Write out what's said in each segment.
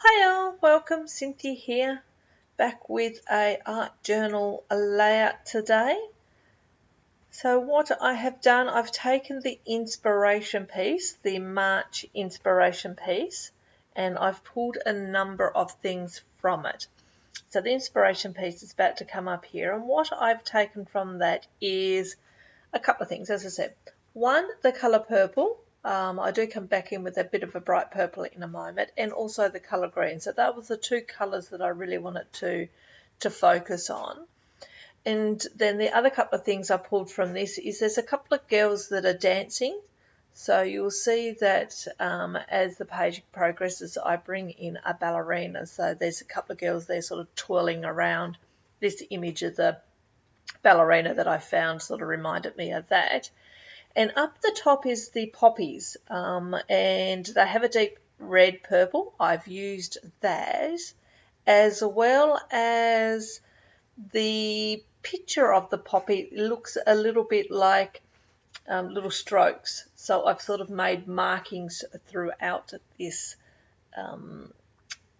Hiya, welcome, Cynthia here, back with a art journal layout today. So what I have done, I've taken the inspiration piece, the March inspiration piece, and I've pulled a number of things from it. So the inspiration piece is about to come up here, and what I've taken from that is a couple of things, as I said. One, the colour purple. I do come back in with a bit of a bright purple in a moment, and also the colour green. So that was the two colours that I really wanted to focus on. And then the other couple of things I pulled from this is there's a couple of girls that are dancing. So you'll see that as the page progresses, I bring in a ballerina. So there's a couple of girls there sort of twirling around. This image of the ballerina that I found sort of reminded me of that. And up the top is the poppies, and they have a deep red purple. I've used that, as well as the picture of the poppy looks a little bit like little strokes. So I've sort of made markings throughout this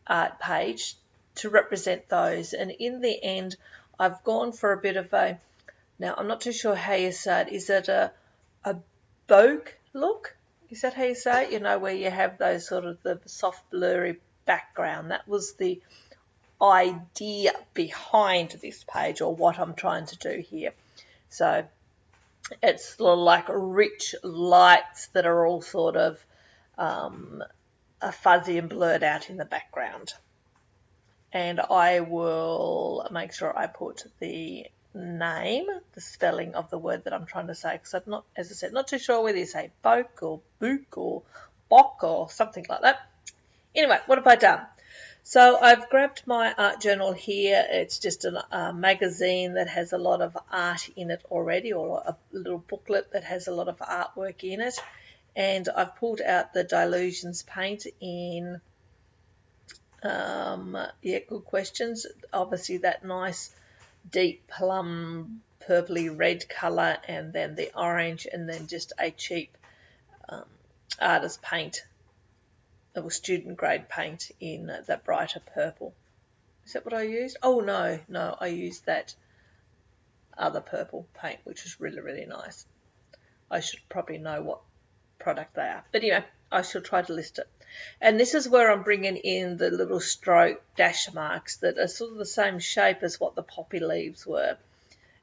art page to represent those. And in the end, I've gone for a bit of a, now I'm not too sure how you say it, is it a bokeh look? Is that how you say it? You know, where you have those sort of the soft blurry background. That was the idea behind this page, or what I'm trying to do here. So it's like rich lights that are all sort of fuzzy and blurred out in the background. And I will make sure I put the name, the spelling of the word that I'm trying to say, because I'm not, as I said, not too sure whether you say bokeh or book or bok or something like that. Anyway, what have I done? So I've grabbed my art journal here. It's just a magazine that has a lot of art in it already, or a little booklet that has a lot of artwork in it. And I've pulled out the Dilutions paint in, good questions. Obviously that nice deep plum purpley red colour, and then the orange, and then just a cheap artist paint, or student grade paint in that brighter purple. Is that what I used? Oh no, I used that other purple paint, which was really, really nice. I should probably know what product they are, but anyway, I shall try to list it. And this is where I'm bringing in the little stroke dash marks that are sort of the same shape as what the poppy leaves were,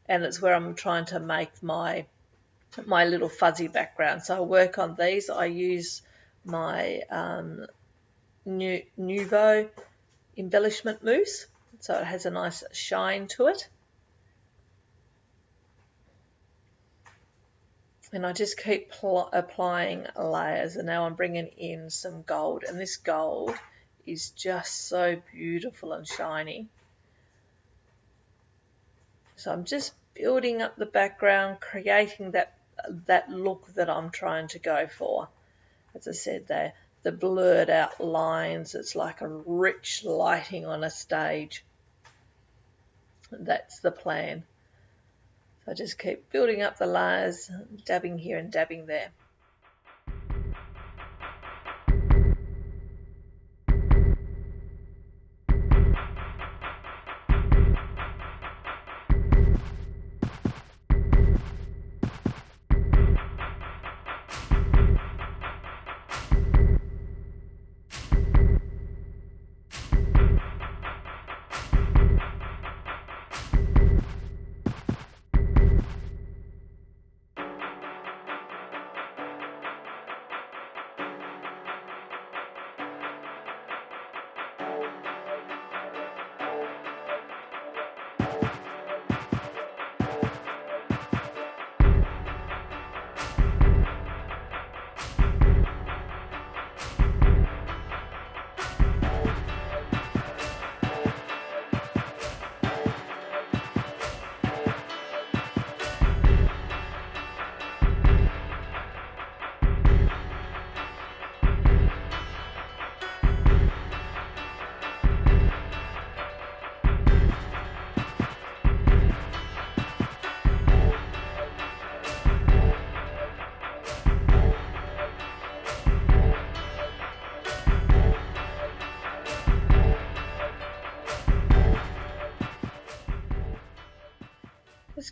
and it's where I'm trying to make my little fuzzy background. So I work on these. I use my Nouveau embellishment mousse, so it has a nice shine to it. And I just keep applying layers, and now I'm bringing in some gold, and this gold is just so beautiful and shiny. So I'm just building up the background, creating that look that I'm trying to go for. As I said, the blurred out lines, it's like a rich lighting on a stage. That's the plan. So I just keep building up the layers, dabbing here and dabbing there.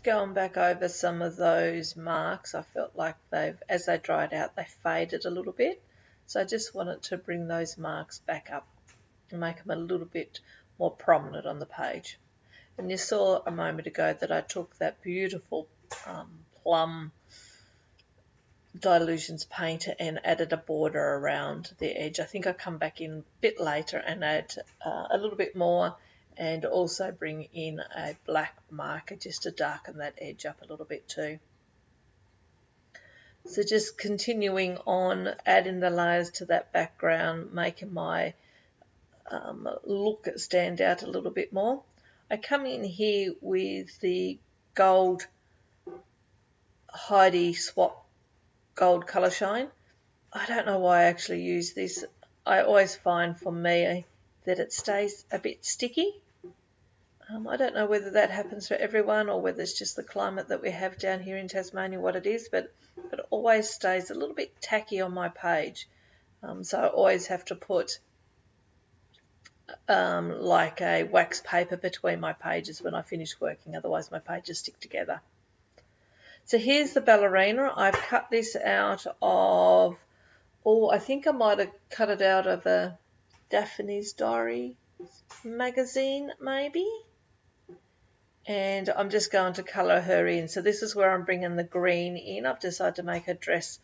Just going back over some of those marks, I felt like as they dried out, they faded a little bit. So I just wanted to bring those marks back up and make them a little bit more prominent on the page. And you saw a moment ago that I took that beautiful plum Dilutions paint and added a border around the edge. I think I'll come back in a bit later and add a little bit more, and also bring in a black marker just to darken that edge up a little bit too. So just continuing on, adding the layers to that background, making my look stand out a little bit more. I come in here with the gold Heidi Swap Gold Colour Shine. I don't know why I actually use this. I always find for me that it stays a bit sticky. I don't know whether that happens for everyone or whether it's just the climate that we have down here in Tasmania, what it is, but it always stays a little bit tacky on my page. So I always have to put like a wax paper between my pages when I finish working, otherwise my pages stick together. So here's the ballerina. I've cut this out of, I think I might have cut it out of a Daphne's Diary magazine maybe. And I'm just going to colour her in. So this is where I'm bringing the green in. I've decided to make her dress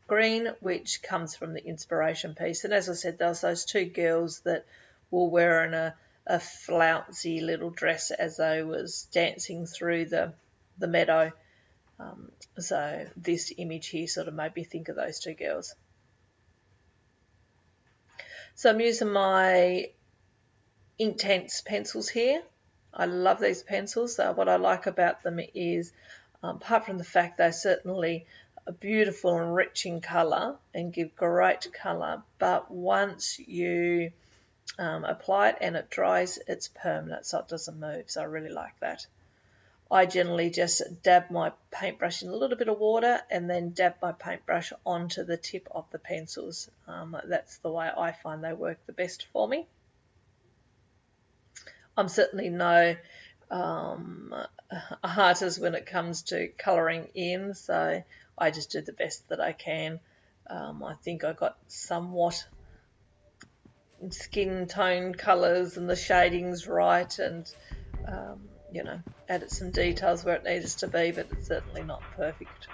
green, which comes from the inspiration piece. And as I said, there's those two girls that were wearing a flouncy little dress as they was dancing through the meadow. So this image here sort of made me think of those two girls. So I'm using my Inktense pencils here. I love these pencils. What I like about them is, apart from the fact they're certainly a beautiful and rich in colour and give great colour, but once you apply it and it dries, it's permanent, so it doesn't move. So I really like that. I generally just dab my paintbrush in a little bit of water and then dab my paintbrush onto the tip of the pencils. That's the way I find they work the best for me. I'm certainly no artist when it comes to colouring in, so I just do the best that I can. I think I got somewhat skin tone colours and the shadings right, and you know, added some details where it needed to be, but it's certainly not perfect.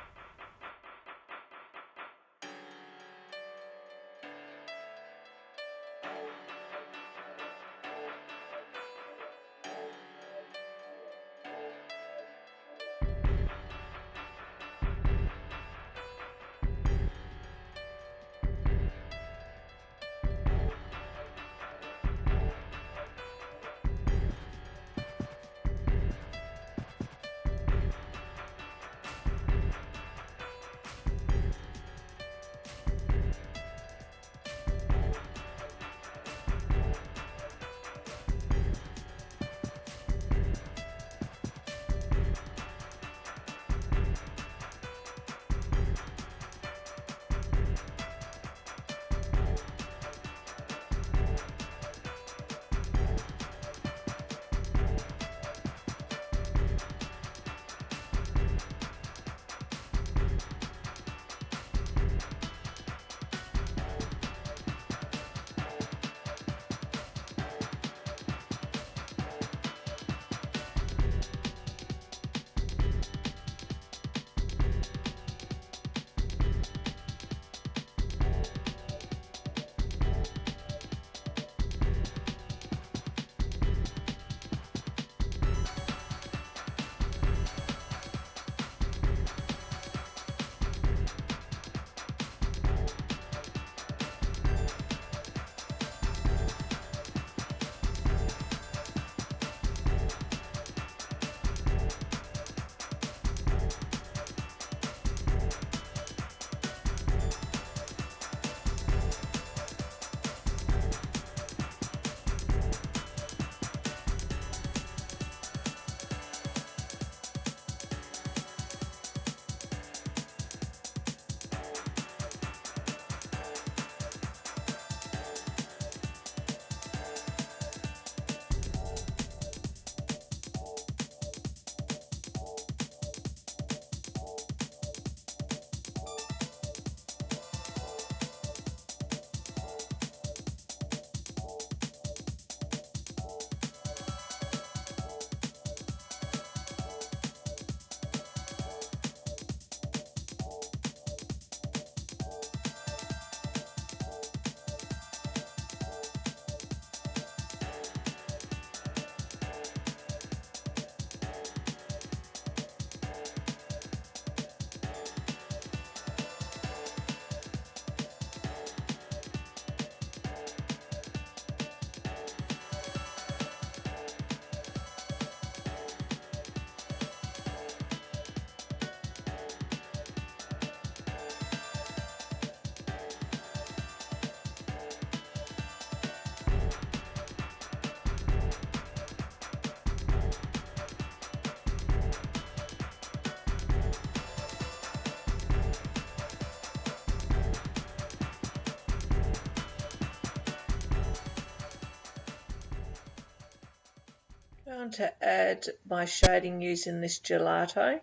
I'm going to add my shading using this gelato.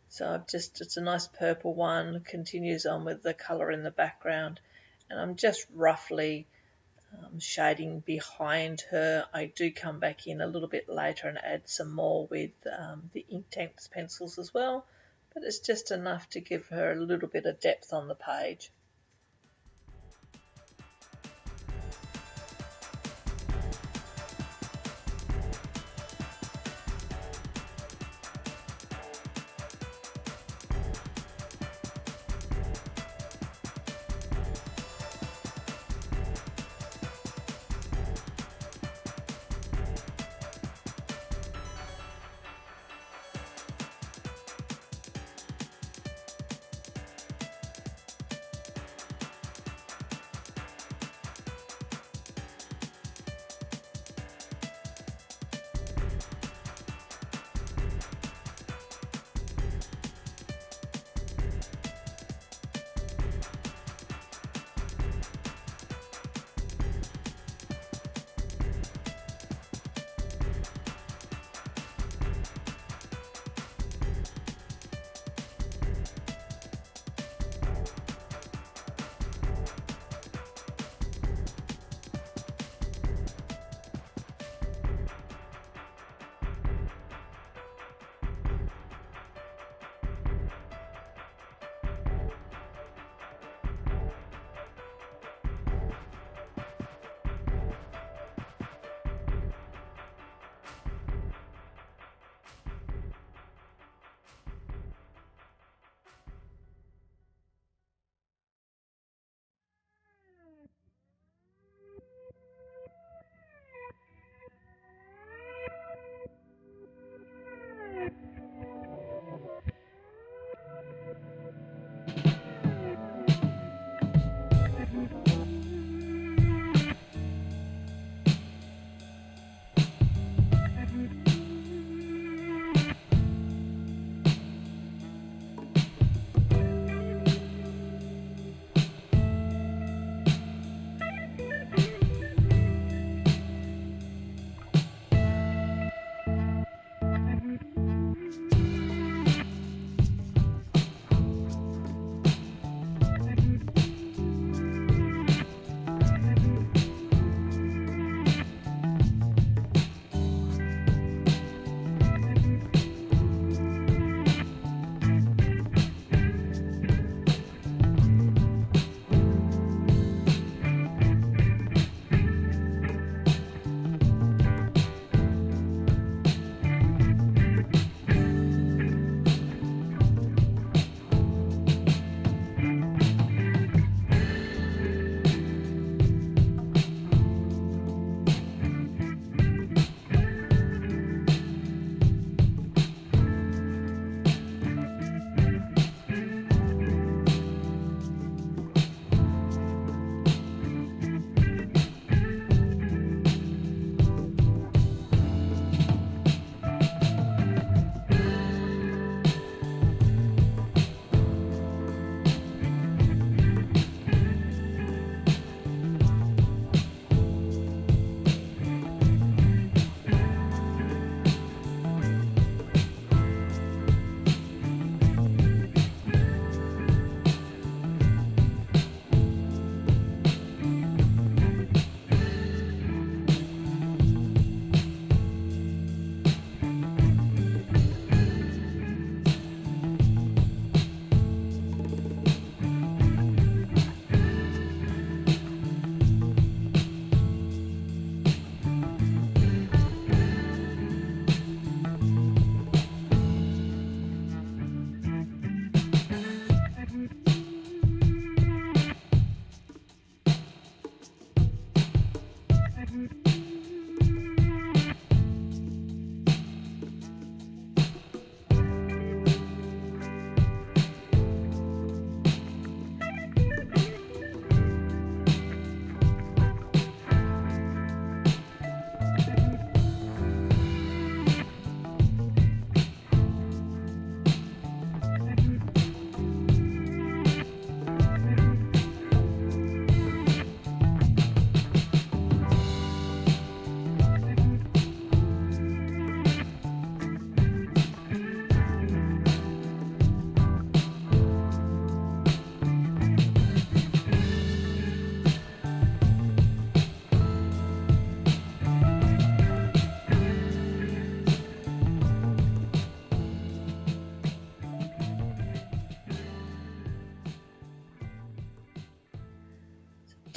So it's a nice purple one, continues on with the colour in the background, and I'm just roughly shading behind her. I do come back in a little bit later and add some more with the Inktense pencils as well, but it's just enough to give her a little bit of depth on the page.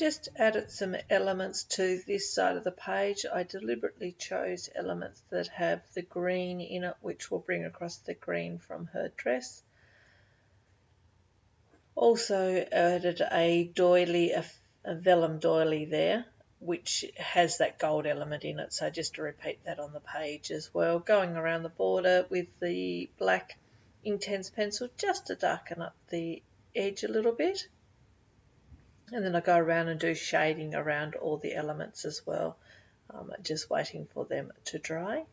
just added some elements to this side of the page. I deliberately chose elements that have the green in it, which will bring across the green from her dress. Also added a doily, a vellum doily there, which has that gold element in it, so just to repeat that on the page as well. Going around the border with the black intense pencil just to darken up the edge a little bit. And then I go around and do shading around all the elements as well, just waiting for them to dry.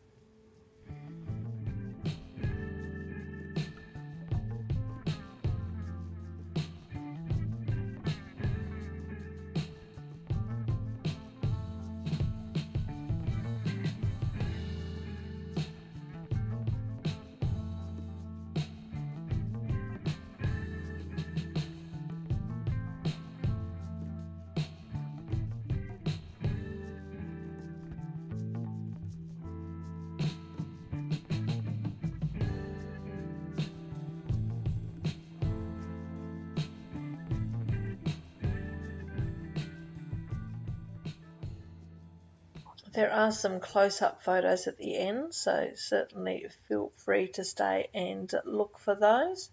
There are some close-up photos at the end, so certainly feel free to stay and look for those.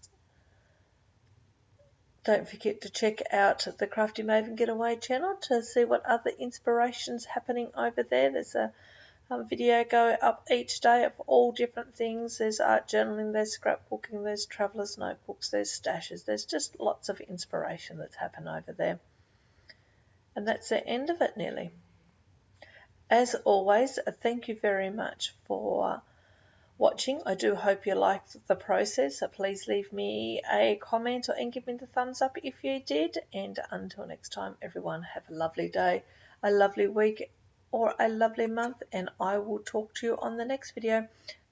Don't forget to check out the Crafty Maven Getaway channel to see what other inspirations happening over there. There's a video go up each day of all different things. There's art journaling, there's scrapbooking, there's traveller's notebooks, there's stashes. There's just lots of inspiration that's happened over there. And that's the end of it nearly. As always, thank you very much for watching. I do hope you liked the process, so please leave me a comment and give me the thumbs up if you did. And until next time, everyone, have a lovely day, a lovely week, or a lovely month, and I will talk to you on the next video.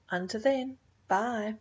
Until then, bye.